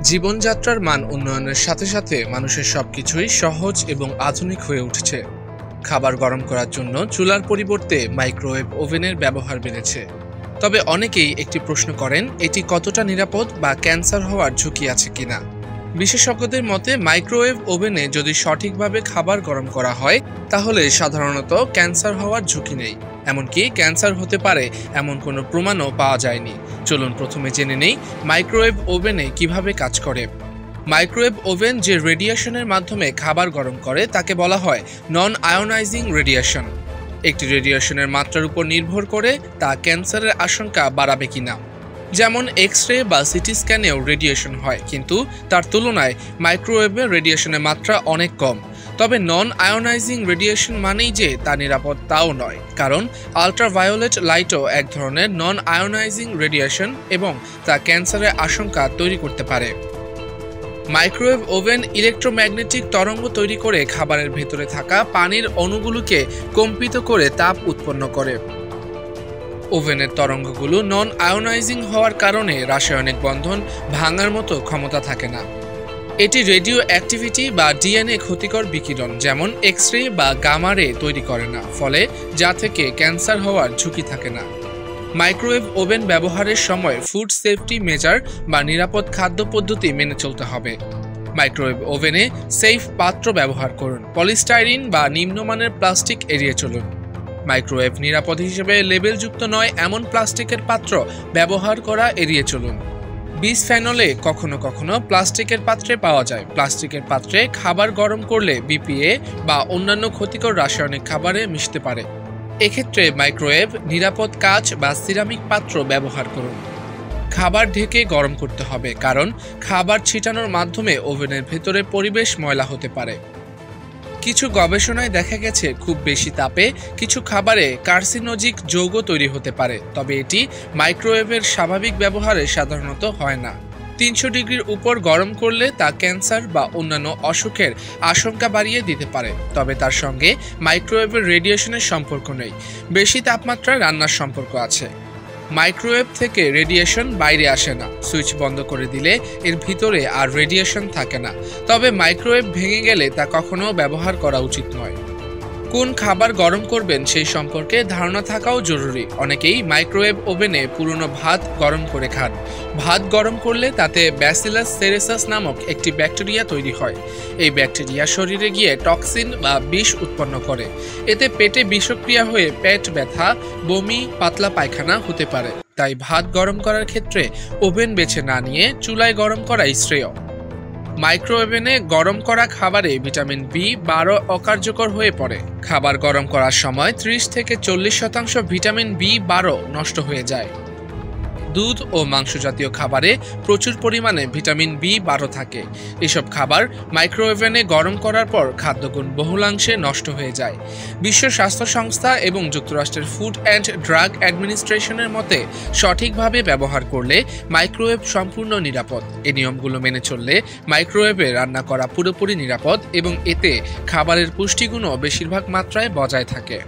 জীবনযাত্রার মান উন্নয়নের সাথে সাথে মানুষের সবকিছুই সহজ এবং আধুনিক হয়ে উঠছে। খাবার গরম করার জন্য চুলার পরিবর্তে মাইক্রোওয়েভ ওভেনের ব্যবহার বেড়েছে। তবে অনেকেই একটি প্রশ্ন করেন, এটি কতটা নিরাপদ বা ক্যান্সার হওয়ার ঝুঁকি আছে কিনা। বিশেষজ্ঞদের মতে মাইক্রোওয়েভ ওভেনে যদি সঠিকভাবে খাবার গরম করা হয় তাহলে সাধারণত ক্যান্সার হওয়ার ঝুঁকি নেই, এমনকি ক্যান্সার হতে পারে এমন কোনো প্রমাণও পাওয়া যায়নি। চলুন প্রথমে জেনে নেই মাইক্রোওয়েভ ওভেনে কিভাবে কাজ করে। মাইক্রোওয়েভ ওভেন যে রেডিয়েশনের মাধ্যমে খাবার গরম করে তাকে বলা হয় নন আয়োনাইজিং রেডিয়েশন। একটি রেডিয়েশনের মাত্রার উপর নির্ভর করে তা ক্যান্সারের আশঙ্কা বাড়াবে কিনা। যেমন এক্স রে বা সিটি স্ক্যানেও রেডিয়েশন হয়, কিন্তু তার তুলনায় মাইক্রোওয়েভে রেডিয়েশনের মাত্রা অনেক কম। তবে নন আয়োনাইজিং রেডিয়েশন মানেই যে তা নিরাপদ তাও নয়, কারণ আল্ট্রাভায়োলেট লাইটও এক ধরনের নন আয়োনাইজিং রেডিয়েশন এবং তা ক্যান্সারের আশঙ্কা তৈরি করতে পারে। মাইক্রোওয়েভ ওভেন ইলেকট্রোম্যাগনেটিক তরঙ্গ তৈরি করে খাবারের ভেতরে থাকা পানির অণুগুলোকে কম্পিত করে তাপ উৎপন্ন করে। ওভেনের তরঙ্গগুলো নন আয়োনাইজিং হওয়ার কারণে রাসায়নিক বন্ধন ভাঙার মতো ক্ষমতা থাকে না। এটি রেডিও অ্যাক্টিভিটি বা ডিএনএ ক্ষতিকর বিকিরণ যেমন এক্স রে বা গামা রে তৈরি করে না, ফলে যা থেকে ক্যান্সার হওয়ার ঝুঁকি থাকে না। মাইক্রোওয়েভ ওভেন ব্যবহারের সময় ফুড সেফটি মেজার বা নিরাপদ খাদ্য পদ্ধতি মেনে চলতে হবে। মাইক্রোওয়েভ ওভেনে সেফ পাত্র ব্যবহার করুন, পলিস্টাইরিন বা নিম্নমানের প্লাস্টিক এড়িয়ে চলুন। মাইক্রোওয়েভ নিরাপদ হিসেবে লেবেলযুক্ত নয় এমন প্লাস্টিকের পাত্র ব্যবহার করা এড়িয়ে চলুন। বিসফেনলে কখনো কখনো প্লাস্টিকের পাত্রে পাওয়া যায়। প্লাস্টিকের পাত্রে খাবার গরম করলে বিপিএ বা অন্যান্য ক্ষতিকর রাসায়নিক খাবারে মিশতে পারে। এক্ষেত্রে মাইক্রোওয়েভ নিরাপদ কাঁচ বা সিরামিক পাত্র ব্যবহার করুন। খাবার ঢেকে গরম করতে হবে, কারণ খাবার ছিটানোর মাধ্যমে ওভেনের ভেতরে পরিবেশ ময়লা হতে পারে। কিছু গবেষণায় দেখা গেছে খুব বেশি তাপে কিছু খাবারে কার্সিনোজিক যৌগ তৈরি হতে পারে, তবে এটি মাইক্রোওয়েভের স্বাভাবিক ব্যবহারে সাধারণত হয় না। 300 ডিগ্রির উপর গরম করলে তা ক্যান্সার বা অন্যান্য অসুখের আশঙ্কা বাড়িয়ে দিতে পারে, তবে তার সঙ্গে মাইক্রোওয়েভের রেডিয়েশনের সম্পর্ক নেই। বেশি তাপমাত্রায় রান্নার সম্পর্ক আছে। মাইক্রোওয়েভ থেকে রেডিয়েশন বাইরে আসে না। সুইচ বন্ধ করে দিলে এর ভিতরে আর রেডিয়েশন থাকে না, তবে মাইক্রোওয়েভ ভেঙে গেলে তা কখনো ব্যবহার করা উচিত নয়। কোন খাবার গরম করবেন সেই সম্পর্কে ধারণা থাকাও জরুরি। অনেকেই মাইক্রোওয়েভ ওভেনে পুরনো ভাত গরম করে খান। ভাত গরম করলে তাতে ব্যাসিলাস সেরেসাস নামক একটি ব্যাকটেরিয়া তৈরি হয়। এই ব্যাকটেরিয়া শরীরে গিয়ে টক্সিন বা বিষ উৎপন্ন করে। এতে পেটে বিষক্রিয়া হয়ে পেট ব্যথা, বমি, পাতলা পায়খানা হতে পারে। তাই ভাত গরম করার ক্ষেত্রে ওভেন বেছে না নিয়ে চুলায় গরম করাই শ্রেয়। মাইক্রোওভেনে গরম করা খাবারে ভিটামিন বি12 অকার্যকর হয়ে পড়ে। খাবার গরম করার সময় 30 থেকে 40% ভিটামিন বি12 নষ্ট হয়ে যায়। দুধ ও মাংস জাতীয় খাবারে প্রচুর পরিমাণে ভিটামিন বি12 থাকে। এসব খাবার মাইক্রোওভেনে গরম করার পর খাদ্যগুণ বহুলাংশে নষ্ট হয়ে যায়। বিশ্ব স্বাস্থ্য সংস্থা এবং যুক্তরাষ্ট্রের ফুড অ্যান্ড ড্রাগ অ্যাডমিনিস্ট্রেশনের মতে সঠিকভাবে ব্যবহার করলে মাইক্রোওয়েভ সম্পূর্ণ নিরাপদ। এই নিয়মগুলো মেনে চললে মাইক্রোওয়েভে রান্না করা পুরোপুরি নিরাপদ এবং এতে খাবারের পুষ্টিগুণও বেশিরভাগ মাত্রায় বজায় থাকে।